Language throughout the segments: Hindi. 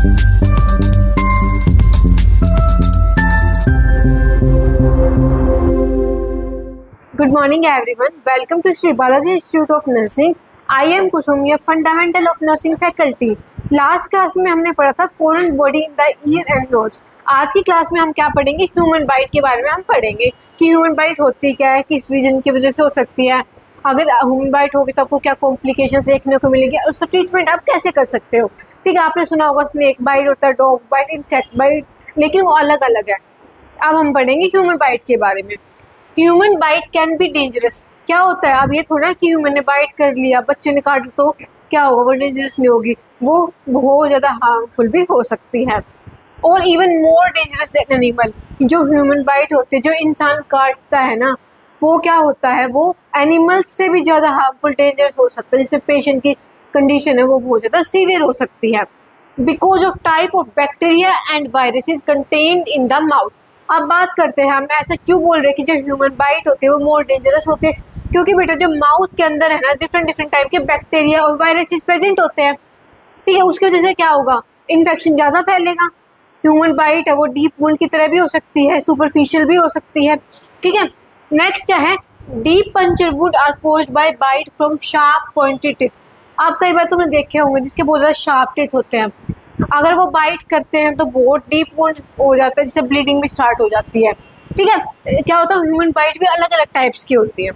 Good morning everyone. Welcome to Sri Balaji Institute of Nursing. I am Kusum, your fundamental of nursing faculty. Last class में हमने पढ़ा था foreign body in the ear and nose. आज की क्लास में हम क्या पढ़ेंगे, ह्यूमन बाइट के बारे में हम पढ़ेंगे कि ह्यूमन बाइट होती क्या है, किस रीजन की वजह से हो सकती है, अगर ह्यूमन बाइट होगी तो आपको क्या कॉम्प्लिकेशंस देखने को मिलेंगे और उसका ट्रीटमेंट आप कैसे कर सकते हो। ठीक है, आपने सुना होगा स्नेक बाइट होता है, डॉग बाइट, इंसेक्ट बाइट, लेकिन वो अलग अलग है। अब हम पढ़ेंगे ह्यूमन बाइट के बारे में। Human bite can be dangerous. क्या होता है, अब ये थोड़ा कि ह्यूमन ने बाइट कर लिया, बच्चे ने काट तो क्या होगा, वो डेंजरस नहीं होगी, वो बहुत ज़्यादा हार्मफुल भी हो सकती है। और even more dangerous than animal, जो ह्यूमन बाइट होते हैं, जो इंसान काटता है ना, वो क्या होता है, वो एनिमल्स से भी ज़्यादा हार्मफुल डेंजरस हो सकता है, जिसमें पेशेंट की कंडीशन है वो बहुत ज़्यादा सीवियर हो सकती है because of type of bacteria and viruses contained in the mouth. अब बात करते हैं हम ऐसा क्यों बोल रहे हैं कि जो ह्यूमन बाइट होते हैं वो मोर डेंजरस होते हैं, क्योंकि बेटा जो माउथ के अंदर है ना, डिफरेंट डिफरेंट टाइप के बैक्टीरिया और वायरसेस प्रेजेंट होते हैं। ठीक है, उसकी वजह से क्या होगा, इन्फेक्शन ज़्यादा फैलेगा। ह्यूमन बाइट है वो डीप वुंड की तरह भी हो सकती है, सुपरफिशियल भी हो सकती है। ठीक है, नेक्स्ट क्या है, deep puncture wound are caused by bite from sharp pointed teeth. आप कई बार तुमने देखे होंगे जिसके बहुत ज़्यादा शार्प टीथ होते हैं, अगर वो बाइट करते हैं तो बहुत डीप वुंड हो जाता है, जिससे ब्लीडिंग भी स्टार्ट हो जाती है। ठीक है, क्या होता है, ह्यूमन बाइट भी अलग अलग टाइप्स की होती है।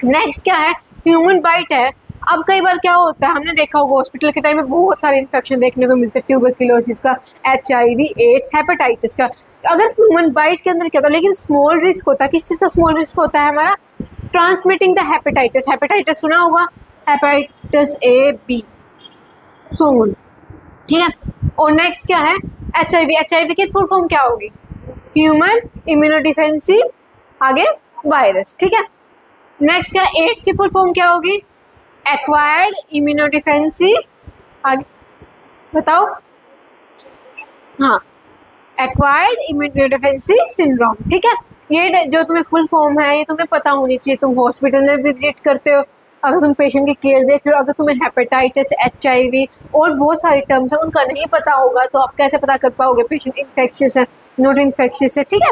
नेक्स्ट क्या है, ह्यूमन बाइट है। अब कई बार क्या होता है, हमने देखा होगा हॉस्पिटल के टाइम में बहुत सारे इन्फेक्शन देखने को मिलते हैं, ट्यूबरक्लोसिस का, HIV, एड्स, हेपेटाइटिस का। अगर ह्यूमन बाइट के अंदर क्या होता है, लेकिन स्मॉल रिस्क होता है। किस चीज़ का स्मॉल रिस्क होता है हमारा, ट्रांसमिटिंग द हेपेटाइटिस। हेपेटाइटिस सुना होगा, हेपेटाइटिस A, B, सोन। ठीक है, और नेक्स्ट क्या है, HIV की फुल फॉर्म क्या होगी, ह्यूमन इम्यूनोडिफेंसिव, आगे वायरस। ठीक है, नेक्स्ट क्या है, एड्स की फुल फॉर्म क्या होगी, एक्वायर्ड इम्यूनोडिफेंसिव, आगे बताओ, हाँ, एक्वायर्ड इम्यूनोडिफेंसिव सिंड्रोम। ठीक है, ये जो तुम्हें फुल फॉर्म है ये तुम्हें पता होनी चाहिए, तुम हॉस्पिटल में भी विजिट करते हो, अगर तुम पेशेंट की केयर देख रहे हो, अगर तुम्हें हेपेटाइटिस, HIV और बहुत सारे टर्म्स हैं उनका नहीं पता होगा तो आप कैसे पता कर पाओगे पेशेंट इन्फेक्शियस है, नॉट इन्फेक्शियस है। ठीक है,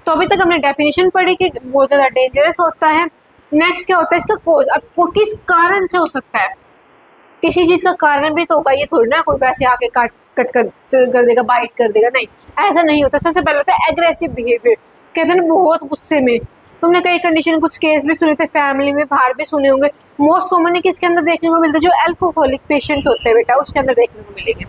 तो अभी तक हमने डेफिनेशन पढ़ी कि बहुत ज़्यादा डेंजरस होता है। नेक्स्ट क्या होता है, इसका कोज, अब वो किस कारण से हो सकता है, किसी चीज़ का कारण भी तो होगा, ये थोड़ी ना कोई वैसे आके कट कर देगा, बाइट कर देगा, नहीं, ऐसा नहीं होता। सबसे पहले होता है एग्रेसिव बिहेवियर, कहते हैं ना बहुत गुस्से में। तुमने कई कंडीशन, कुछ केस भी सुने थे, फैमिली में बाहर भी सुने होंगे। मोस्ट कॉमनली किसके अंदर देखने को मिलता है, जो अल्कोहलिक पेशेंट होते हैं बेटा, उसके अंदर देखने को मिलेंगे।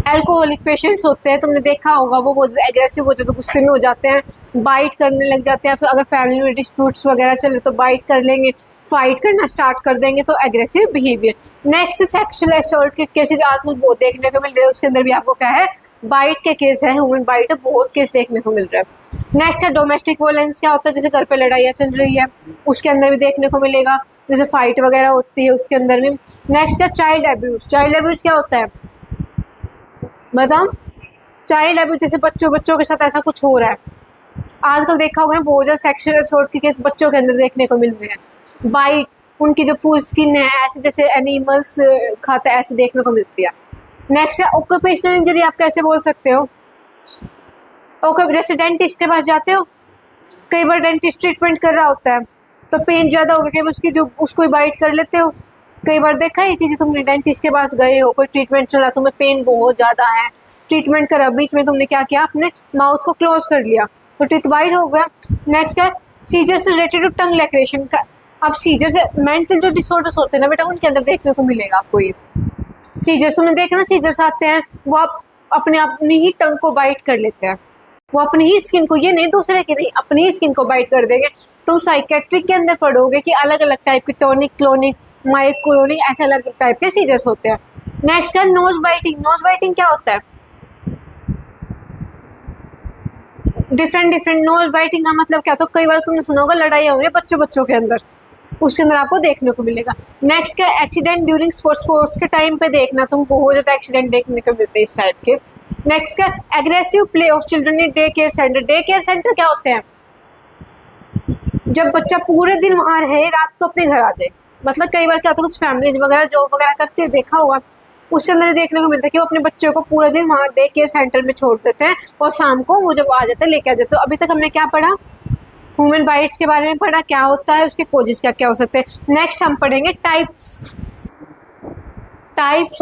अल्कोहलिक पेशेंट्स होते हैं, तुमने देखा होगा वो बहुत एग्रेसिव होते हैं, तो गुस्से में हो जाते हैं, बाइट करने लग जाते हैं। फिर अगर फैमिली में डिस्प्यूट्स वगैरह चले तो बाइट कर लेंगे, फाइट करना स्टार्ट कर देंगे, तो aggressive behaviour. Next sexual assault के केसेस आजकल बहुत देखने को मिल रहे हैं, उसके अंदर भी आपको क्या है, बाइट के केस है, ह्यूमन बाइट है, बहुत केस देखने को मिल रहा है। नेक्स्ट है डोमेस्टिक वायलेंस। क्या होता है, जैसे घर पे लड़ाइयाँ चल रही है उसके अंदर भी देखने को मिलेगा, जैसे फाइट वगैरह होती है उसके अंदर भी। नेक्स्ट है चाइल्ड अब्यूज। चाइल्ड अब्यूज क्या होता है बताओ, चाइल्ड अब्यूज जैसे बच्चों के साथ ऐसा कुछ हो रहा है, आजकल देखा होगा ना बहुत ज़्यादा सेक्सुअल असॉल्ट के केस बच्चों के अंदर देखने को मिल रहे हैं। बाइट, उनकी जो पूरी स्किन है ऐसे जैसे एनिमल्स खाता है ऐसे देखने को मिलती है। नेक्स्ट है ऑक्यूपेशनल इंजरी। आप कैसे बोल सकते हो, ओके, जैसे डेंटिस्ट के पास जाते हो, कई बार डेंटिस्ट ट्रीटमेंट कर रहा होता है तो पेन ज़्यादा हो गया, कई बार उसकी जो उसको बाइट कर लेते हो। कई बार देखा ये चीज़ें, तुमने डेंटिस्ट के पास गए हो, कोई ट्रीटमेंट चला, तुम्हें पेन बहुत ज़्यादा है, ट्रीटमेंट करा, बीच में तुमने क्या किया, अपने माउथ को क्लोज कर लिया तो टीथ बाइट हो गया। नेक्स्ट है seizures related to tongue laceration का। अब सीजर्स मेंटल जो डिसऑर्डर्स होते हैं ना बेटा, उनके अंदर देखने को मिलेगा आपको ये सीजर्स। तुमने देखा ना, सीजर्स आते हैं वो आप अपनी ही टंग को बाइट कर लेते हैं, वो अपनी ही स्किन को, ये नहीं दूसरे की नहीं, अपनी ही स्किन को बाइट कर देंगे। तुम साइकेट्रिक के अंदर पढ़ोगे कि अलग अलग टाइप की टॉनिक, क्लोनिक, माइक्रोनिक, ऐसे अलग टाइप के सीजर्स होते हैं। नेक्स्ट है नोज बाइटिंग। नोज बाइटिंग क्या होता है, डिफरेंट नोज बाइटिंग का मतलब क्या होता है, कई बार तुमने सुना होगा लड़ाई हो रही है बच्चों के अंदर, उसके अंदर आपको देखने को मिलेगा। नेक्स्ट क्या, एक्सीडेंट ड्यूरिंग स्पोर्ट्स के टाइम पे देखना, तुम बहुत ज़्यादा एक्सीडेंट देखने को मिलते हैं इस टाइप के। नेक्स्ट क्या, aggressive play of children in day care centre. Day care centre क्या होते हैं, जब बच्चा पूरे दिन वहाँ रहे, रात को अपने घर आ जाए। मतलब कई बार क्या होता है, कुछ फैमिलीज वगैरह जॉब वगैरह करते देखा होगा, उसके अंदर देखने को मिलता है कि वो अपने बच्चों को पूरा दिन वहाँ डे केयर सेंटर में छोड़ देते हैं और शाम को वो जब आ जाते हैं लेके आ जाते हैं। तो अभी तक हमने क्या पढ़ा, ह्यूमन बाइट्स के बारे में पढ़ा, क्या होता है, उसके कोजेस क्या क्या हो सकते हैं। नेक्स्ट हम पढ़ेंगे टाइप्स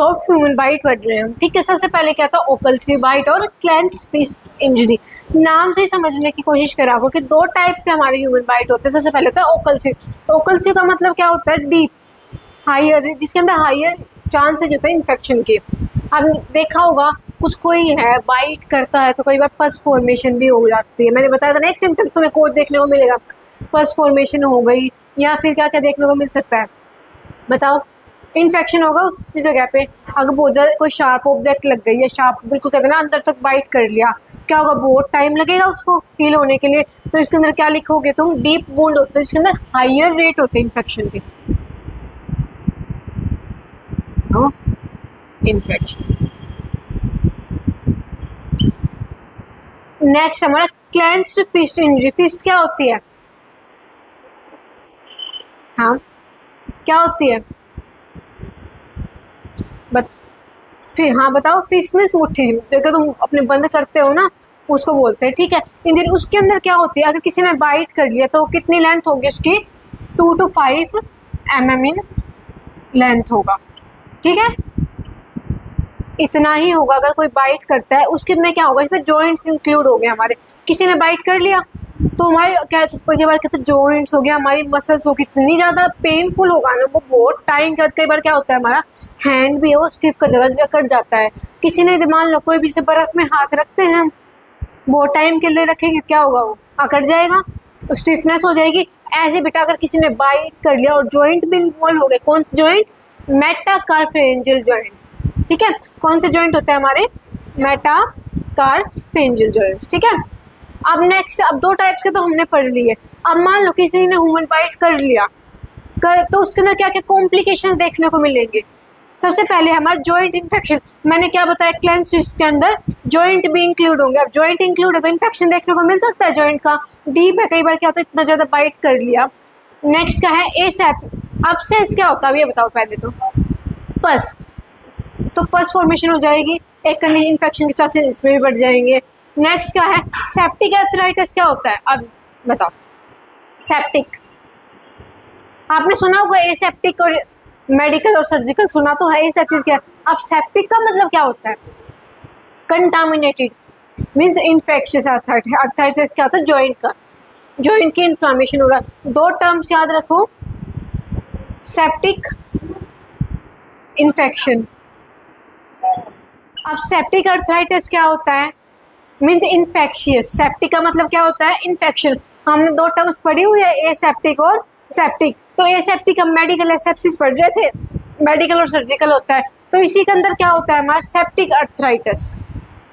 ऑफ ह्यूमन बाइट पढ़ रहे हैं, ठीक है। सबसे पहले क्या था, ओकल्सी बाइट और क्लेंच्ड फिस्ट इंजरी। नाम से ही समझने की कोशिश करा को कि दो टाइप्स के हमारे ह्यूमन बाइट होते हैं। सबसे पहले होता है ओकल्सी। ओकल्सी का मतलब क्या होता है, डीप, हायर, जिसके अंदर हायर चांसेज होते हैं इन्फेक्शन के। अब देखा होगा कुछ कोई है बाइट करता है तो कई बार पस फॉर्मेशन भी हो जाती है। मैंने बताया था ना एक सिम्टम्स तुम्हें कोड देखने को मिलेगा, पस फॉर्मेशन हो गई, या फिर क्या क्या देखने को मिल सकता है बताओ। इन्फेक्शन होगा उस जगह पे, अगर बहुत ज़्यादा कोई शार्प ऑब्जेक्ट लग गई है, शार्प बिल्कुल कहते हैं ना अंदर तक बाइट कर लिया, क्या होगा, बहुत टाइम लगेगा उसको हील होने के लिए। तो इसके अंदर क्या लिखोगे तुम, डीप वुंड होते हैं, इसके अंदर हायर रेट होते हैं इन्फेक्शन के, इन्फेक्शन। नेक्स्ट हमारा क्लेंच्ड फिस्ट इंजरी। फिस्ट क्या होती है, हाँ क्या होती है फिर, हाँ बताओ। फिस्ट मीन्स मुट्ठी, जगह तुम अपने बंद करते हो ना उसको बोलते हैं, ठीक है। इंजरी उसके अंदर क्या होती है, अगर किसी ने बाइट कर लिया तो कितनी लेंथ होगी उसकी, 2 to 5 mm इन लेंथ होगा, ठीक है। इतना ही होगा अगर कोई बाइट करता है। उसके में क्या होगा, इसमें जॉइंट्स इंक्लूड हो गए हमारे। किसी ने बाइट कर लिया तो हमारे क्या कई बार कहते हैं जॉइंट्स हो गया, हमारी मसल्स हो, कितनी ज़्यादा पेनफुल होगा ना वो, बहुत टाइम के बाद। कई बार क्या होता है हमारा हैंड भी है वो स्टिफ कर जाता है, कट जाता है। किसी ने मान लो कोई भी से बर्फ़ में हाथ रखते हैं हम, बहुत टाइम के लिए रखेंगे, क्या होगा, वो अकड़ जाएगा, स्टिफनेस हो जाएगी। ऐसे बेटा अगर किसी ने बाइट कर लिया और जॉइंट भी इन्वॉल्व हो गए, कौन से जॉइंट, मेटाकार्पेंजियल जॉइंट, ठीक है। कौन से जॉइंट होते हैं हमारे, मेटाकार्पेंजियल जॉइंट्स, ठीक है। अब नेक्स्ट, अब दो टाइप्स के तो हमने पढ़ लिए। अब मान लो किसी ने ह्यूमन बाइट कर लिया तो उसके अंदर क्या क्या कॉम्प्लिकेशंस देखने को मिलेंगे। सबसे पहले हमारा जॉइंट इन्फेक्शन। मैंने क्या बताया, क्लेंच्ड फिस्ट के अंदर जॉइंट भी इंक्लूड होंगे। अब जॉइंट इंक्लूड है तो इन्फेक्शन देखने को मिल सकता है जॉइंट का, डीप है, कई बार क्या होता है इतना ज़्यादा बाइट कर लिया। नेक्स्ट क्या है, एब्सेस क्या होता है ये बताओ पहले तो। पस, तो पस फॉर्मेशन हो जाएगी, एक इन्फेक्शन के चांसेस इसमें भी बढ़ जाएंगे। नेक्स्ट क्या है, सेप्टिक आर्थराइटिस क्या होता है, अब बताओ। सेप्टिक आपने सुना होगा, एसेप्टिक और मेडिकल और सर्जिकल सुना तो है, ये सब चीज़ क्या। अब सेप्टिक का मतलब क्या होता है, contaminated, means infectious arthritis. Arthritis क्या होता है, जॉइंट का, जॉइंट की इन्फ्लामेशन हो रहा है। दो टर्म्स याद रखो, सेप्टिक, इन्फेक्शन। अब सेप्टिक आर्थराइटिस क्या होता है, मीन्स इन्फेक्शियस। सेप्टिक का मतलब क्या होता है, इन्फेक्शन। हमने दो टर्म्स पढ़ी हुई है, एसेप्टिक और सेप्टिक। तो एसेप्टिक हम मेडिकल एसेप्सिस पढ़ रहे थे, मेडिकल और सर्जिकल होता है। तो इसी के अंदर क्या होता है हमारा, सेप्टिक आर्थराइटिस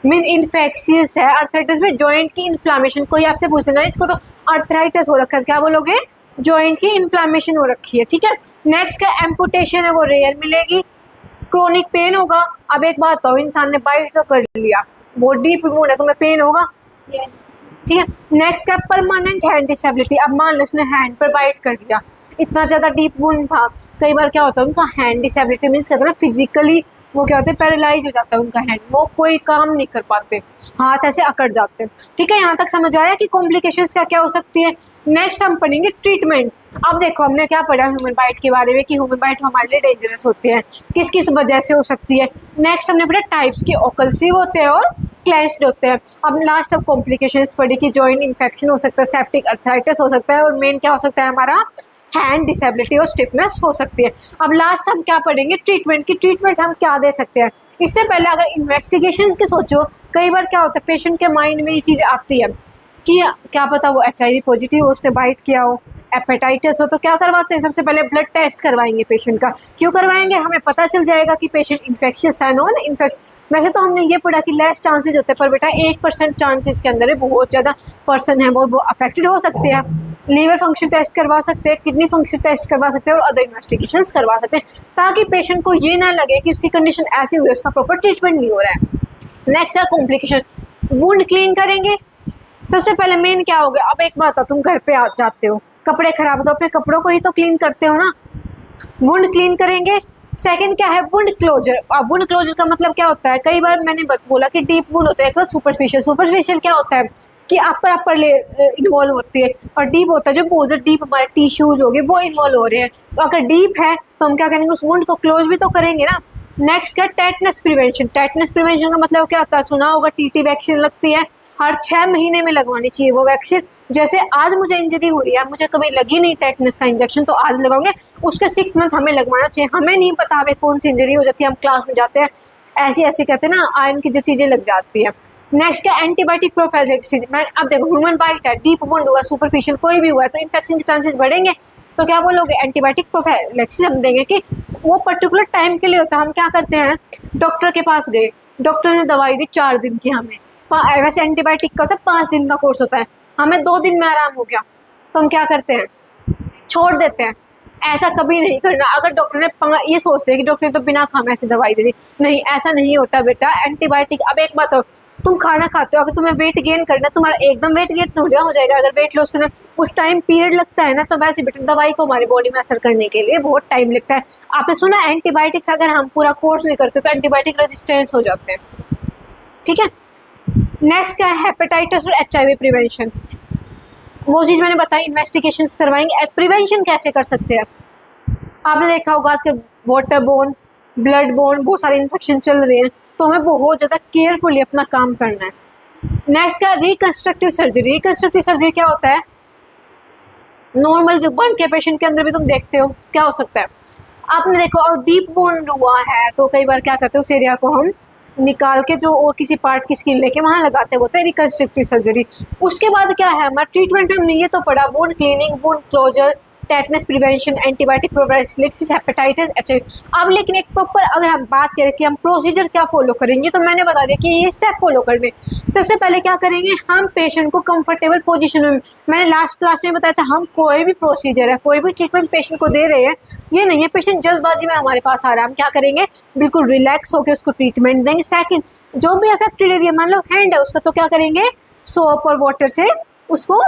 मीन्स इन्फेक्शियस है। आर्थराइटिस में जॉइंट की इन्फ्लामेशन। कोई आपसे पूछ लेना इसको तो आर्थराइटिस हो रखा है, क्या बोलोगे, जॉइंट की इन्फ्लामेशन हो रखी है, ठीक है। नेक्स्ट का एम्पुटेशन है, वो रेयर मिलेगी। क्रोनिक पेन होगा। अब एक बात तो, इंसान ने बाइट तो कर लिया, बहुत डीप वुंड है, तुम्हें पेन होगा, ठीक है। नेक्स्ट है परमानेंट हैंड डिसेबिलिटी। अब मान लो उसने हैंड पर बाइट कर दिया, इतना ज़्यादा डीप वुंड था, कई बार क्या होता है उनका हैंड डिसेबिलिटी मीन्स कहते हैं ना फिजिकली वो क्या होता है, पैरालाइज हो जाता है उनका हैंड, वो कोई काम नहीं कर पाते, हाथ ऐसे अकड़ जाते हैं, ठीक है। यहाँ तक समझ आया कि कॉम्प्लिकेशंस क्या क्या हो सकती है। नेक्स्ट हम पढ़ेंगे ट्रीटमेंट। अब देखो हमने क्या पढ़ा ह्यूमन बाइट के बारे में कि ह्यूमन बाइट हमारे लिए डेंजरस होती है, किस किस वजह से हो सकती है। नेक्स्ट हमने पढ़ा टाइप्स की, ओकल्सिव होते हैं और क्लेंच्ड होते हैं। अब लास्ट अब कॉम्प्लिकेशंस पढ़ी कि जॉइंट इन्फेक्शन हो सकता है, सेप्टिक आर्थराइटिस हो सकता है, और मेन क्या हो सकता है हमारा, हैंड डिसेबिलिटी और स्टिफनेस हो सकती है। अब लास्ट हम क्या पढ़ेंगे, ट्रीटमेंट की। ट्रीटमेंट हम क्या दे सकते हैं। इससे पहले अगर इन्वेस्टिगेशन की सोचो, कई बार क्या होता है पेशेंट के माइंड में ये चीज़ आती है कि क्या पता वो HIV पॉजिटिव हो, उसने बाइट किया हो, हेपेटाइटिस हो, तो क्या करवाते हैं, सबसे पहले ब्लड टेस्ट करवाएंगे पेशेंट का। क्यों करवाएंगे, हमें पता चल जाएगा कि पेशेंट इन्फेक्शियस है, नॉन इन्फेक्शियस। वैसे तो हमने ये पढ़ा कि लेस चांसेस होते हैं, पर बेटा 1% चांसेस के अंदर है, बहुत ज़्यादा पर्सन है वो अफेक्टेड हो सकते हैं। लीवर फंक्शन टेस्ट करवा सकते हैं, किडनी फंक्शन टेस्ट करवा सकते हैं और अदर इन्वेस्टिगेशंस करवा सकते हैं, ताकि पेशेंट को ये ना लगे कि उसकी कंडीशन ऐसी हुई है, उसका प्रॉपर ट्रीटमेंट नहीं हो रहा है। नेक्स्ट है कॉम्प्लिकेशन। वुंड क्लीन करेंगे। सबसे पहले मेन क्या हो गया, अब एक बात है, तुम घर पे जाते हो, कपड़े खराब हो तो अपने कपड़ों को ही तो क्लीन करते हो ना। वुंड क्लीन करेंगे, सेकंड क्या है, वुंड क्लोजर। अब वुंड क्लोजर का मतलब क्या होता है, कई बार मैंने बोला कि डीप वुंड होता है, एक सुपरफिशियल। सुपरफिशियल क्या होता है कि अपर लेयर इन्वॉल्व होती है, और डीप होता है जो बहुत डीप हमारे टिश्यूज हो गए वो इन्वॉल्व हो रहे हैं। तो अगर डीप है तो हम क्या करेंगे, उस वुंड को क्लोज भी तो करेंगे ना। नेक्स्ट क्या, टेटनस प्रिवेंशन। टेटनस प्रिवेंशन का मतलब क्या होता है, सुना होगा टीटी वैक्सीन लगती है, हर 6 महीने में लगवानी चाहिए वो वैक्सीन। जैसे आज मुझे इंजरी हुई है, मुझे कभी लगी नहीं टेटनस का इंजेक्शन, तो आज लगाओगे, उसके 6 मंथ हमें लगवाना चाहिए। हमें नहीं पता हमें कौन सी इंजरी हो जाती है, हम क्लास में जाते हैं ऐसी ऐसी कहते हैं ना, आयरन की जो चीजें लग जाती है। नेक्स्ट क्या, एंटीबायोटिक प्रोफाइलैक्सिस। मैं अब देखो, ह्यूमन बाइट है, डीप वुंड हुआ, सुपरफिशियल कोई भी हुआ है, तो इन्फेक्शन के चांसेस बढ़ेंगे। तो क्या बोलोगे, एंटीबायोटिक प्रोफाइलैक्सिस हम देंगे कि वो पर्टिकुलर टाइम के लिए होता है। हम क्या करते हैं, डॉक्टर के पास गए, डॉक्टर ने दवाई दी 4 दिन की हमें, वैसे एंटीबायोटिक का होता है 5 दिन का कोर्स होता है, हमें 2 दिन में आराम हो गया, तो हम क्या करते हैं, छोड़ देते हैं। ऐसा कभी नहीं करना। अगर डॉक्टर ने ये सोचते हैं कि डॉक्टर ने तो बिना खामे ऐसे दवाई दे दी, नहीं ऐसा नहीं होता बेटा। एंटीबायोटिक, अब एक बात हो, तुम खाना खाते हो, अगर तुम्हें वेट गेन करना है, तुम्हारा एकदम वेट गेन थोड़ा हो जाएगा। अगर वेट लॉस करना उस टाइम पीरियड लगता है ना, तो वैसे बेटा दवाई को हमारी बॉडी में असर करने के लिए बहुत टाइम लगता है। आपने सुना एंटीबायोटिक्स अगर हम पूरा कोर्स नहीं करते तो एंटीबायोटिक रेजिस्टेंस हो जाते हैं, ठीक है। नेक्स्ट क्या है, हेपेटाइटिस और HIV प्रिवेंशन। वो चीज मैंने बताई, इन्वेस्टिगेशंस करवाएंगे। प्रिवेंशन कैसे कर सकते हैं, आपने देखा होगा आजकल वाटर बोर्न, ब्लड बोर्न बहुत सारे इन्फेक्शन चल रहे हैं, तो हमें बहुत ज़्यादा केयरफुली अपना काम करना है। नेक्स्ट क्या, रिकंस्ट्रक्टिव सर्जरी। रिकंस्ट्रक्टिव सर्जरी क्या होता है, नॉर्मल जो बर्न के पेशेंट के अंदर भी तुम देखते हो क्या हो सकता है, आपने देखो और डीप बोन हुआ है तो कई बार क्या करते हैं, उस एरिया को हम निकाल के जो और किसी पार्ट की स्किन लेके वहां लगाते होते हैं, रिकंस्ट्रक्टिव सर्जरी। उसके बाद क्या है हमारा ट्रीटमेंट में, हमने ये तो पढ़ा, wound cleaning, wound closure, tetanus prevention, antibiotic prophylaxis, hepatitis, HIV। अब लेकिन एक प्रॉपर अगर हम बात करें कि हम प्रोसीजर क्या फॉलो करेंगे, तो मैंने बता दिया कि ये स्टेप फॉलो करने। सबसे पहले क्या करेंगे, हम पेशेंट को कंफर्टेबल पोजीशन में, मैंने लास्ट क्लास में बताया था, हम कोई भी प्रोसीजर है, कोई भी ट्रीटमेंट पेशेंट को दे रहे हैं, ये नहीं है पेशेंट जल्दबाजी में हमारे पास आ रहा है, हम क्या करेंगे, बिल्कुल रिलैक्स होकर उसको ट्रीटमेंट देंगे। सेकेंड, जो भी अफेक्टेड एरिया, मान लो हैंड है उसका, तो क्या करेंगे, सोप और वाटर से उसको,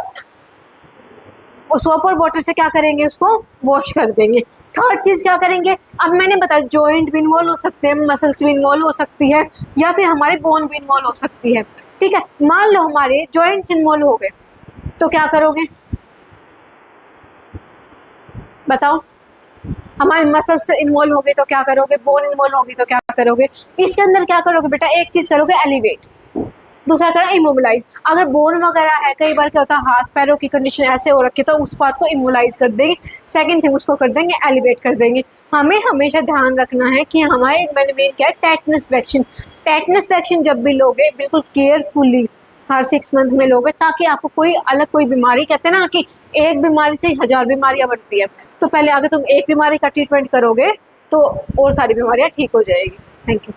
सोप और वाटर से क्या करेंगे, उसको वॉश कर देंगे। थर्ड चीज़ क्या करेंगे, अब मैंने बताया जॉइंट भी इन्वॉल्व हो सकते हैं, मसल्स भी इन्वॉल्व हो सकती है, या फिर हमारे बोन भी इन्वॉल्व हो सकती है, ठीक है। मान लो हमारे जॉइंट्स इन्वॉल्व हो गए तो क्या करोगे, बताओ, हमारे मसल्स इन्वॉल्व हो गए तो क्या करोगे, बोन इन्वॉल्व होगी तो क्या करोगे। इसके अंदर क्या करोगे बेटा, एक चीज़ करोगे एलिवेट, दूसरा करना इमोबिलाइज। अगर बोन वगैरह है, कई बार क्या होता है हाथ पैरों की कंडीशन ऐसे हो रखी है, तो उस पार्ट को इमोबिलाइज कर देंगे। सेकंड थिंग, उसको कर देंगे एलिवेट कर देंगे। हमें हमेशा ध्यान रखना है कि हमारे, मैंने मेन क्या है, टेटनस वैक्सीन। टेटनस वैक्सीन जब भी लोगे बिल्कुल केयरफुली हर 6 मंथ में लोगे, ताकि आपको कोई अलग कोई बीमारी, कहते हैं ना कि एक बीमारी से 1000 बीमारियां बनती है, तो पहले अगर तुम एक बीमारी का ट्रीटमेंट करोगे तो और सारी बीमारियां ठीक हो जाएगी। Thank you.